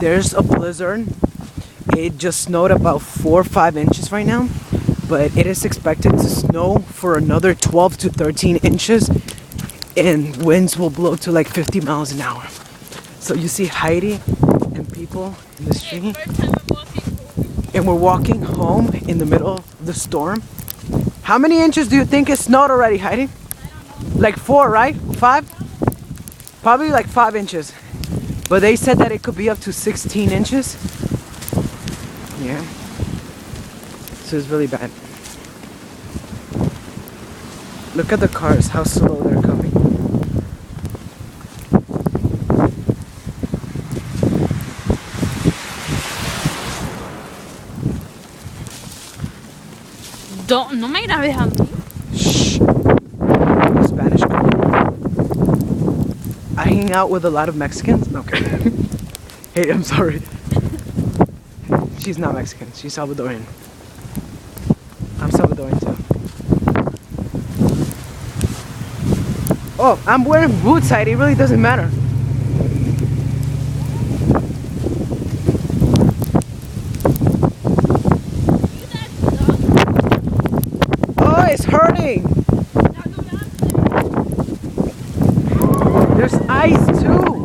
there's a blizzard. It just snowed about 4 or 5 inches right now, but it is expected to snow for another 12 to 13 inches, and winds will blow to like 50 miles an hour. So you see Heidi and people in the street, and we're walking home in the middle of the storm. How many inches do you think it snowed already, Heidi? Like 4, right? 5? Probably like 5 inches. But they said that it could be up to 16 inches. Yeah. So it's really bad. Look at the cars, how slow they're coming. No me grabes a mí. Shh. Spanish girl. I hang out with a lot of Mexicans. Okay. Hey, I'm sorry. She's not Mexican. She's Salvadorian. I'm Salvadorian too. Oh, I'm wearing boots, Heidi. It really doesn't matter. Oh, it's hurting. There's ice too.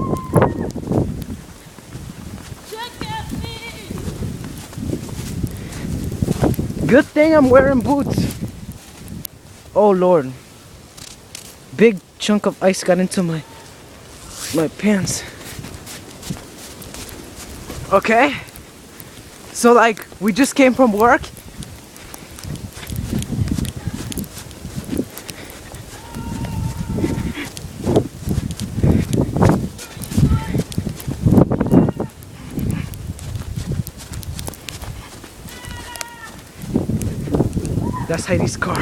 Good thing I'm wearing boots. Oh Lord. Big chunk of ice got into my pants. Okay. So like we just came from work. That's Heidi's car.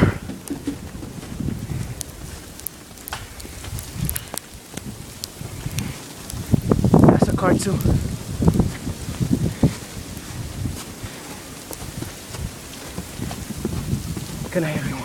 That's a car too. Good night, everyone.